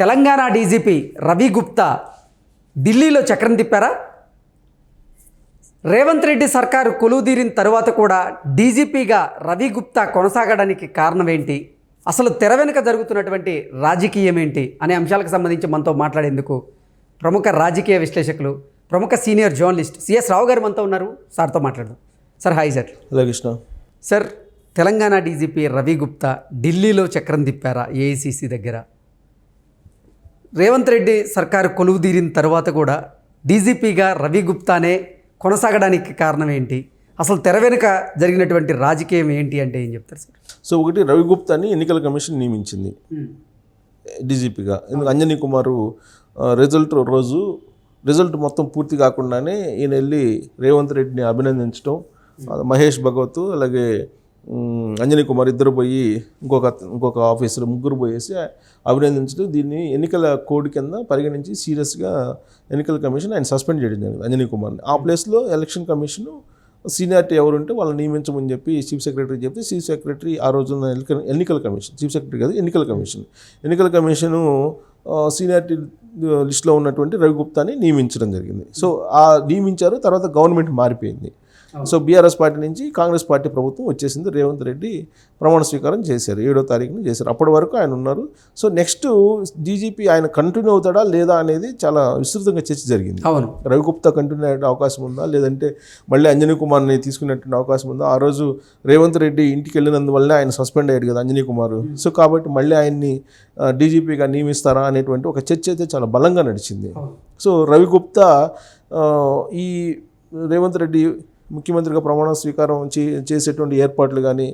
Telangana DGP Ravi Gupta ఢిల్లీలో చక్రం తిప్పారా? రేవంత్ రెడ్డి సర్కారు కొలువుదీరిన తరువాత కూడా డీజీపీగా రవి గుప్తా కొనసాగడానికి కారణం ఏంటి, అసలు తెర వెనుక జరుగుతున్నటువంటి రాజకీయం ఏంటి అనే అంశాలకు సంబంధించి మనతో మాట్లాడేందుకు ప్రముఖ రాజకీయ విశ్లేషకులు, ప్రముఖ సీనియర్ జర్నలిస్ట్ సిఎస్ రావు గారు మనతో ఉన్నారు. సార్తో మాట్లాడదాం. Sir hi sir. Hello Krishna. Sir, Telangana DGP Ravi Gupta ఢిల్లీలో చక్రం తిప్పారా ఏఐసిసి దగ్గర? రేవంత్ రెడ్డి సర్కారు కొలువుదీరిన తర్వాత కూడా డీజీపీగా రవి గుప్తానే కొనసాగడానికి కారణం ఏంటి, అసలు తెర వెనుక జరిగినటువంటి రాజకీయం ఏంటి అంటే ఏం చెప్తారు సార్? సో ఒకటి, రవి గుప్తాని ఎన్నికల కమిషన్ నియమించింది డీజీపీగా. ఎందుకు అంజనీ కుమారు రిజల్ట్ మొత్తం పూర్తి కాకుండానే ఈయన వెళ్ళి రేవంత్ రెడ్డిని అభినందించడం, మహేష్ భగవత్ అలాగే అంజనీ కుమార్ ఇద్దరు పోయి ఇంకొక ఆఫీసర్ ముగ్గురు పోయేసి అభినందించడం, దీన్ని ఎన్నికల కోడ్ కింద పరిగణించి సీరియస్గా ఎన్నికల కమిషన్ ఆయన సస్పెండ్ చేయడం జరిగింది అంజనీ కుమార్ని. ఆ ప్లేస్లో ఎలక్షన్ కమిషన్ సీనియారిటీ ఎవరుంటే వాళ్ళని నియమించమని చెప్పి చీఫ్ సెక్రటరీ చెప్తే, చీఫ్ సెక్రటరీ ఆ రోజున ఎన్నికల కమిషన్, చీఫ్ సెక్రటరీ కాదు ఎన్నికల కమిషను సీనియారిటీ లిస్టులో ఉన్నటువంటి రవి గుప్తాని నియమించడం జరిగింది. సో ఆ నియమించారు, తర్వాత గవర్నమెంట్ మారిపోయింది. సో బీఆర్ఎస్ పార్టీ నుంచి కాంగ్రెస్ పార్టీ ప్రభుత్వం వచ్చేసింది. రేవంత్ రెడ్డి ప్రమాణ స్వీకారం చేశారు, 7వ తారీఖున చేశారు. అప్పటి వరకు ఆయన ఉన్నారు. సో నెక్స్ట్ డీజీపీ ఆయన కంటిన్యూ అవుతాడా లేదా అనేది చాలా విస్తృతంగా చర్చ జరిగింది. అవును, రవి గుప్తా కంటిన్యూ అయ్యే అవకాశం ఉందా, లేదంటే మళ్ళీ అంజనీ కుమార్ని తీసుకునేటువంటి అవకాశం ఉందా? ఆ రోజు రేవంత్ రెడ్డి ఇంటికి వెళ్ళినందువల్లే ఆయన సస్పెండ్ అయ్యాడు కదా అంజనీ కుమార్. సో కాబట్టి మళ్ళీ ఆయన్ని డీజీపీగా నియమిస్తారా అనేటువంటి ఒక చర్చ అయితే చాలా బలంగా నడిచింది. సో రవి గుప్తా ఈ రేవంత్ రెడ్డి ముఖ్యమంత్రిగా ప్రమాణ స్వీకారం చేసేటువంటి ఏర్పాట్లు కానీ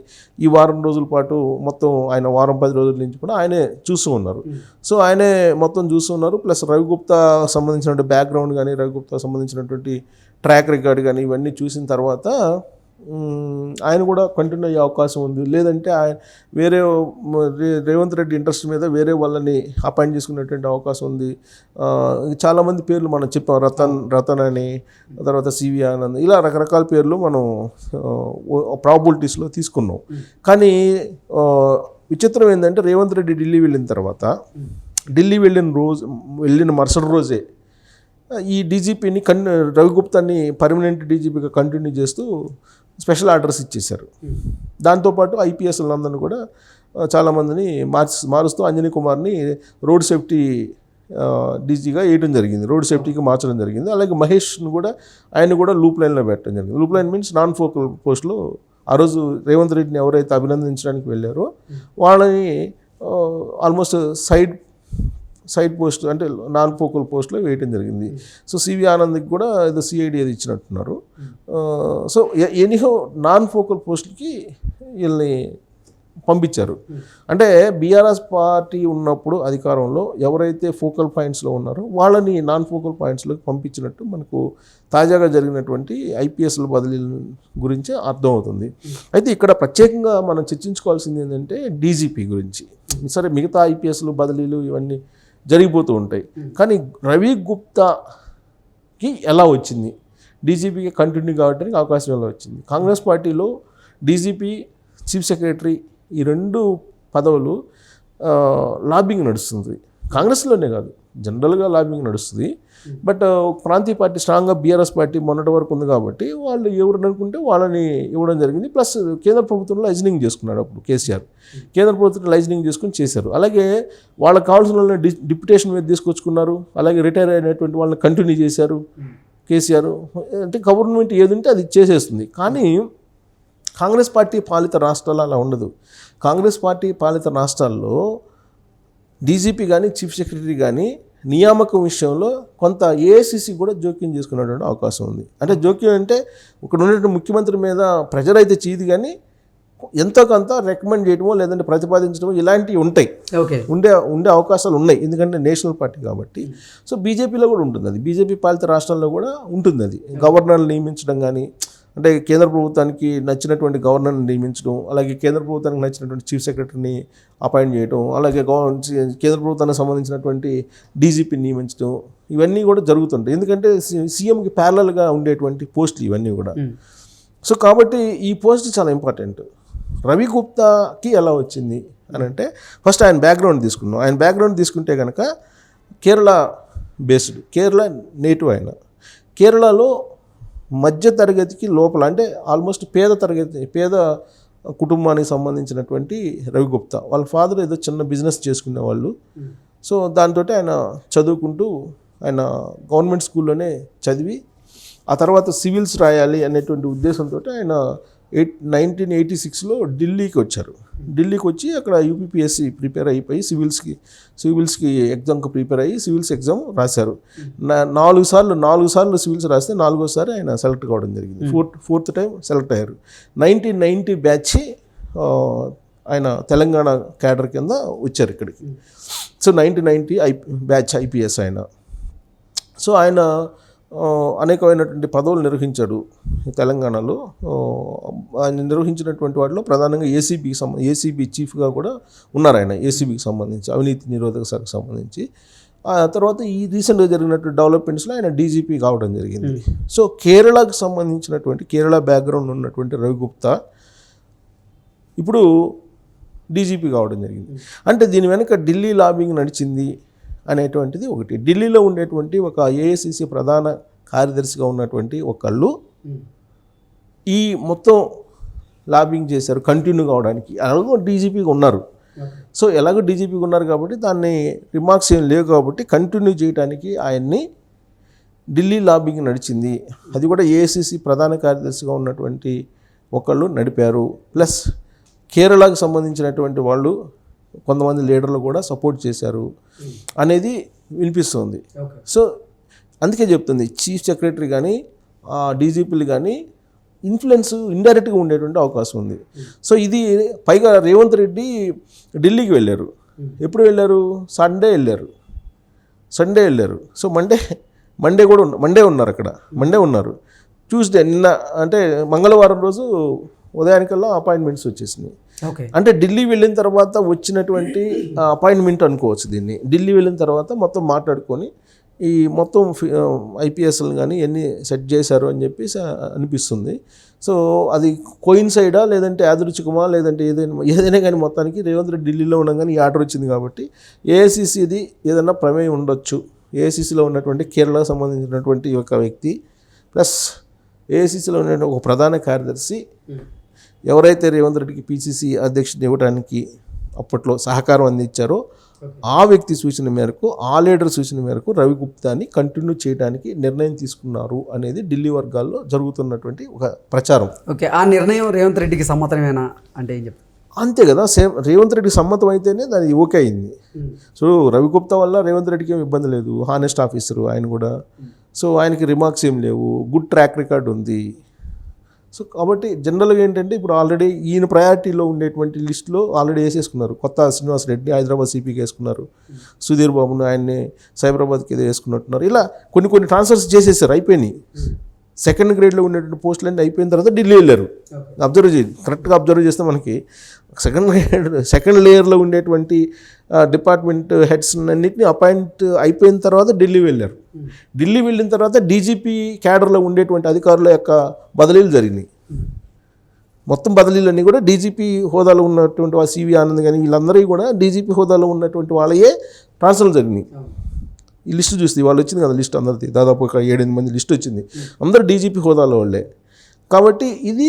ఈ వారం రోజుల పాటు మొత్తం ఆయన వారం 10 రోజుల నుంచి కూడా ఆయనే చూస్తూ ఉన్నారు. సో ఆయనే మొత్తం చూస్తూ ఉన్నారు. ప్లస్ రవి గుప్తా సంబంధించినటువంటి బ్యాక్గ్రౌండ్ కానీ, రవి గుప్తా సంబంధించినటువంటి ట్రాక్ రికార్డ్ కానీ ఇవన్నీ చూసిన తర్వాత ఆయన కూడా కంటిన్యూ అయ్యే అవకాశం ఉంది. లేదంటే ఆయన వేరే రేవంత్ రెడ్డి ఇంట్రెస్ట్ మీద వేరే వాళ్ళని అపాయింట్ చేసుకునేటువంటి అవకాశం ఉంది. చాలామంది పేర్లు మనం చెప్పాం, రతన్ అని, తర్వాత సివి ఆనంద్, ఇలా రకరకాల పేర్లు మనం ప్రాబబిలిటీస్లో తీసుకున్నాం. కానీ విచిత్రం ఏంటంటే రేవంత్ రెడ్డి ఢిల్లీ వెళ్ళిన మరుసటి రోజే ఈ డీజీపీని రవి గుప్తాని పర్మనెంట్ డీజీపీగా కంటిన్యూ చేస్తూ స్పెషల్ ఆర్డర్స్ ఇచ్చేశారు. దాంతోపాటు ఐపీఎస్లందరినీ కూడా చాలామందిని మారుస్తూ అంజనీ కుమార్ని రోడ్ సేఫ్టీ డీజీగా వేయడం జరిగింది, రోడ్ సేఫ్టీకి మార్చడం జరిగింది. అలాగే మహేష్ను కూడా ఆయన కూడా లూప్ లైన్లో పెట్టడం జరిగింది. Loop line means non focal పోస్ట్లో ఆ రోజు రేవంత్ రెడ్డిని ఎవరైతే అభినందించడానికి వెళ్ళారో వాళ్ళని ఆల్మోస్ట్ సైడ్ పోస్ట్ అంటే నాన్ ఫోకల్ పోస్ట్లో వేయటం జరిగింది. సో సివి ఆనంద్కి కూడా ఏదో సిఐడి అది ఇచ్చినట్టున్నారు. సో ఎనీహో నాన్ ఫోకల్ పోస్ట్కి వీళ్ళని పంపించారు. అంటే బీఆర్ఎస్ పార్టీ ఉన్నప్పుడు అధికారంలో ఎవరైతే ఫోకల్ పాయింట్స్లో ఉన్నారో వాళ్ళని నాన్ ఫోకల్ పాయింట్స్లోకి పంపించినట్టు మనకు తాజాగా జరిగినటువంటి ఐపీఎస్ల బదిలీల గురించి అర్థమవుతుంది. అయితే ఇక్కడ ప్రత్యేకంగా మనం చర్చించుకోవాల్సింది ఏంటంటే డీజీపీ గురించి. సరే, మిగతా ఐపీఎస్లు బదిలీలు ఇవన్నీ జరిగిపోతూ ఉంటాయి, కానీ రవి గుప్తాకి ఎలా వచ్చింది, డీజీపీకి కంటిన్యూ కావడానికి అవకాశం ఎలా వచ్చింది? కాంగ్రెస్ పార్టీలో డీజీపీ, చీఫ్ సెక్రటరీ ఈ 2 పదవులు లాబింగ్ నడుస్తుంది. కాంగ్రెస్లోనే కాదు, జనరల్గా లాబింగ్ నడుస్తుంది. బట్ ప్రాంతీయ పార్టీ స్ట్రాంగ్గా బీఆర్ఎస్ పార్టీ మొన్నటి వరకు ఉంది కాబట్టి వాళ్ళు ఎవరు అనుకుంటే వాళ్ళని ఇవ్వడం జరిగింది. ప్లస్ కేంద్ర ప్రభుత్వంలో లైజనింగ్ చేసుకున్నాడు అప్పుడు కేసీఆర్. కేంద్ర ప్రభుత్వం లైజనింగ్ చేసుకుని చేశారు. అలాగే వాళ్ళకి కావాల్సిన వాళ్ళని డిప్యుటేషన్ మీద తీసుకొచ్చుకున్నారు. అలాగే రిటైర్ అయినటువంటి వాళ్ళని కంటిన్యూ చేశారు కేసీఆర్. అంటే గవర్నమెంట్ ఏదంటే అది చేసేస్తుంది. కానీ కాంగ్రెస్ పార్టీ పాలిత రాష్ట్రాలు అలా ఉండదు. కాంగ్రెస్ పార్టీ పాలిత రాష్ట్రాల్లో డీజీపీ కానీ, చీఫ్ సెక్రటరీ కానీ నియామకం విషయంలో కొంత ఏఐసిసి కూడా జోక్యం చేసుకునేటువంటి అవకాశం ఉంది. అంటే జోక్యం అంటే ఇక్కడ ఉన్నటువంటి ముఖ్యమంత్రి మీద ప్రెజర్ అయితే చేయదు, కానీ ఎంతో కొంత రికమెండ్ చేయడమో లేదంటే ప్రతిపాదించడమో ఇలాంటివి ఉంటాయి, ఉండే అవకాశాలు ఉన్నాయి. ఎందుకంటే నేషనల్ పార్టీ కాబట్టి. సో బీజేపీలో కూడా ఉంటుంది అది, బీజేపీ పాలిత రాష్ట్రాల్లో కూడా ఉంటుంది అది. గవర్నర్లు నియమించడం కానీ, అంటే కేంద్ర ప్రభుత్వానికి నచ్చినటువంటి గవర్నర్ని నియమించడం, అలాగే కేంద్ర ప్రభుత్వానికి నచ్చినటువంటి చీఫ్ సెక్రటరీని అపాయింట్ చేయడం, అలాగే కేంద్ర ప్రభుత్వానికి సంబంధించినటువంటి డీజీపీని నియమించడం, ఇవన్నీ కూడా జరుగుతుంటాయి. ఎందుకంటే సీఎంకి ప్యారలల్గా ఉండేటువంటి పోస్టులు ఇవన్నీ కూడా. సో కాబట్టి ఈ పోస్ట్ చాలా ఇంపార్టెంట్. రవి గుప్తాకి ఎలా వచ్చింది, అని అంటే ఫస్ట్ ఆయన బ్యాక్గ్రౌండ్ తీసుకున్నాం. ఆయన బ్యాక్గ్రౌండ్ తీసుకుంటే కనుక కేరళ బేస్డ్, కేరళ నేటివ్ ఆయన. కేరళలో మధ్య తరగతికి లోపల అంటే ఆల్మోస్ట్ పేద కుటుంబానికి సంబంధించినటువంటి రవి గుప్తా. వాళ్ళ ఫాదర్ ఏదో చిన్న బిజినెస్ చేసుకునేవాళ్ళు. సో దాంతో ఆయన చదువుకుంటూ ఆయన గవర్నమెంట్ స్కూల్లోనే చదివి ఆ తర్వాత సివిల్స్ రాయాలి అనేటువంటి ఉద్దేశంతో ఆయన 1986లో ఢిల్లీకి వచ్చారు. ఢిల్లీకి వచ్చి అక్కడ యూపీపీఎస్సీ ప్రిపేర్ అయిపోయి సివిల్స్కి ఎగ్జామ్కి ప్రిపేర్ అయ్యి సివిల్స్ ఎగ్జామ్ రాశారు. 4 సార్లు సివిల్స్ రాస్తే 4వసారి ఆయన సెలెక్ట్ కావడం జరిగింది. ఫోర్త్ టైం సెలెక్ట్ అయ్యారు. 1990 బ్యాచ్ ఆయన తెలంగాణ క్యాడర్ కింద వచ్చారు ఇక్కడికి. సో 1990 బ్యాచ్ ఐపీఎస్ ఆయన. సో ఆయన అనేకమైనటువంటి పదవులు నిర్వహించాడు తెలంగాణలో. ఆయన నిర్వహించినటువంటి వాటిలో ప్రధానంగా ఏసీబీ చీఫ్గా కూడా ఉన్నారు ఆయన. ఏసీబీకి సంబంధించి అవినీతి నిరోధక శాఖకు సంబంధించి. ఆ తర్వాత ఈ రీసెంట్గా జరిగినటువంటి డెవలప్మెంట్స్లో ఆయన డీజీపీ కావడం జరిగింది. సో కేరళకు సంబంధించినటువంటి కేరళ బ్యాక్గ్రౌండ్ ఉన్నటువంటి రవి గుప్తా ఇప్పుడు డీజీపీ కావడం జరిగింది. అంటే దీని వెనుక ఢిల్లీ లాబింగ్ నడిచింది అనేటువంటిది ఒకటి. ఢిల్లీలో ఉండేటువంటి ఒక ఏఐసిసి ప్రధాన కార్యదర్శిగా ఉన్నటువంటి ఒకళ్ళు ఈ మొత్తం లాబింగ్ చేశారు కంటిన్యూ కావడానికి. అలాగో డీజీపీగా ఉన్నారు. సో ఎలాగో డీజీపీగా ఉన్నారు కాబట్టి దాన్ని రిమార్క్స్ ఏం లేవు కాబట్టి కంటిన్యూ చేయడానికి ఆయన్ని ఢిల్లీ లాబింగ్ నడిచింది. అది కూడా ఏఐసిసి ప్రధాన కార్యదర్శిగా ఉన్నటువంటి ఒకళ్ళు నడిపారు. ప్లస్ కేరళకు సంబంధించినటువంటి వాళ్ళు కొంతమంది లీడర్లు కూడా సపోర్ట్ చేశారు అనేది వినిపిస్తుంది. సో అందుకే చెప్తుంది చీఫ్ సెక్రటరీ కానీ డీజీపీలు కానీ ఇన్ఫ్లుయెన్స్ ఇండైరెక్ట్గా ఉండేటువంటి అవకాశం ఉంది. సో ఇది పైగా రేవంత్ రెడ్డి ఢిల్లీకి వెళ్ళారు. ఎప్పుడు వెళ్ళారు? సండే వెళ్ళారు. సో మండే ఉన్నారు అక్కడ. మండే ఉన్నారు. ట్యూస్డే నిన్న అంటే మంగళవారం రోజు ఉదయానికల్లా అపాయింట్మెంట్స్ వచ్చేసినాయి. అంటే ఢిల్లీ వెళ్ళిన తర్వాత వచ్చినటువంటి అపాయింట్మెంట్ అనుకోవచ్చు దీన్ని. ఢిల్లీ వెళ్ళిన తర్వాత మొత్తం మాట్లాడుకొని ఈ మొత్తం ఐపీఎస్లు కానీ ఎన్ని సెట్ చేశారు అని చెప్పేసి అనిపిస్తుంది. సో అది కోయిన్సైడా లేదంటే యాదృచ్ఛికమా లేదంటే ఏదైనా కానీ మొత్తానికి రేవంత్ రెడ్డి ఢిల్లీలో ఉండగానే ఈ ఆర్డర్ వచ్చింది కాబట్టి ఏఐసిసిది ఏదైనా ప్రమేయం ఉండొచ్చు. ఏఐసిసిలో ఉన్నటువంటి కేరళకు సంబంధించినటువంటి ఒక వ్యక్తి ప్లస్ ఏఐసిసిలో ఉన్న ఒక ప్రధాన కార్యదర్శి ఎవరైతే రేవంత్ రెడ్డికి పిసిసి అధ్యక్షుడిని ఇవ్వడానికి అప్పట్లో సహకారం అందించారో ఆ వ్యక్తి సూచన మేరకు ఆ లీడర్ సూచన మేరకు రవి గుప్తాని కంటిన్యూ చేయడానికి నిర్ణయం తీసుకున్నారు అనేది ఢిల్లీ వర్గాల్లో జరుగుతున్నటువంటి ఒక ప్రచారం. ఓకే, ఆ నిర్ణయం రేవంత్ రెడ్డికి సమ్మతమేనా అంటే ఏం చెప్తారు? అంతే కదా, రేవంత్ రెడ్డికి సమ్మతం అయితేనే దాని ఓకే అయింది. సో రవి గుప్తా వల్ల రేవంత్ రెడ్డికి ఏం ఇబ్బంది లేదు. హానెస్ట్ ఆఫీసరు ఆయన కూడా. సో ఆయనకి రిమార్క్స్ ఏం లేవు. గుడ్ ట్రాక్ రికార్డ్ ఉంది. సో కాబట్టి జనరల్గా ఏంటంటే ఇప్పుడు ఆల్రెడీ ఈయన ప్రయారిటీలో ఉండేటువంటి లిస్టులో ఆల్రెడీ వేసేసుకున్నారు. కొత్త శ్రీనివాస్ రెడ్డి హైదరాబాద్ సిపికి వేసుకున్నారు. సుధీర్ బాబును ఆయన్ని సైబరాబాద్కి ఏదో వేసుకున్నట్టున్నారు. ఇలా కొన్ని ట్రాన్స్ఫర్స్ చేసేసారు, అయిపోయినాయి. సెకండ్ గ్రేడ్లో ఉండేటువంటి పోస్టులన్నీ అయిపోయిన తర్వాత ఢిల్లీ వెళ్ళారు. అబ్జర్వ్ చేయండి, కరెక్ట్గా అబ్జర్వ్ చేస్తే మనకి సెకండ్ లేయర్లో ఉండేటువంటి డిపార్ట్మెంట్ హెడ్స్ అన్నింటినీ అపాయింట్ అయిపోయిన తర్వాత ఢిల్లీ వెళ్ళారు. ఢిల్లీ వెళ్ళిన తర్వాత డీజీపీ క్యాడర్లో ఉండేటువంటి అధికారుల యొక్క బదిలీలు జరిగినాయి. మొత్తం బదిలీలన్నీ కూడా డీజీపీ హోదాలో ఉన్నటువంటి వాళ్ళ సివి ఆనంద్ కానీ వీళ్ళందరూ కూడా డీజీపీ హోదాలో ఉన్నటువంటి వాళ్ళయే ట్రాన్స్ఫర్లు జరిగినాయి. ఈ లిస్టు చూస్తే వాళ్ళు వచ్చింది కదా లిస్ట్ అందరిది, దాదాపు ఒక 7-8 మంది లిస్ట్ వచ్చింది. అందరూ డీజీపీ హోదాలో వాళ్ళే. కాబట్టి ఇది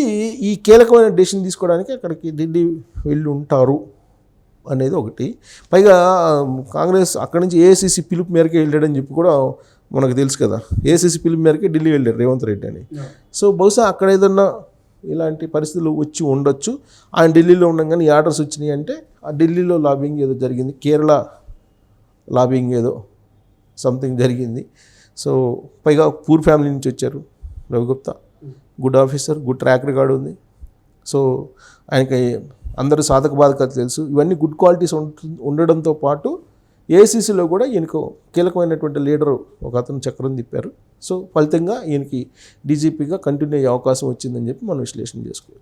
ఈ కీలకమైన డెసిషన్ తీసుకోవడానికి అక్కడికి ఢిల్లీ వెళ్ళి ఉంటారు అనేది ఒకటి. పైగా కాంగ్రెస్ అక్కడి నుంచి ఏఐసిసి పిలుపు మేరకే వెళ్ళాడని చెప్పి కూడా మనకు తెలుసు కదా. ఏఐసిసి పిలుపు మేరకే ఢిల్లీ వెళ్ళారు రేవంత్ రెడ్డి అని. సో బహుశా అక్కడ ఏదన్నా ఇలాంటి పరిస్థితులు వచ్చి ఉండొచ్చు. ఆయన ఢిల్లీలో ఉండగానే ఈ ఆర్డర్స్ వచ్చినాయి అంటే ఆ ఢిల్లీలో లాబింగ్ ఏదో జరిగింది, కేరళ లాబింగ్ ఏదో సంథింగ్ జరిగింది. సో పైగా పూర్ ఫ్యామిలీ నుంచి వచ్చారు Ravi Gupta. Good officer, good track record ఉంది. సో ఆయనకి అందరూ సాధక బాధకాలు తెలుసు. ఇవన్నీ గుడ్ క్వాలిటీస్ ఉండడంతో పాటు ఏఐసిసిలో కూడా ఈయనకు కీలకమైనటువంటి లీడరు ఒక అతను చక్రం తిప్పారు. సో ఫలితంగా ఈయనకి డీజీపీగా కంటిన్యూ అయ్యే అవకాశం వచ్చిందని చెప్పి మనం విశ్లేషణ చేసుకోవచ్చు.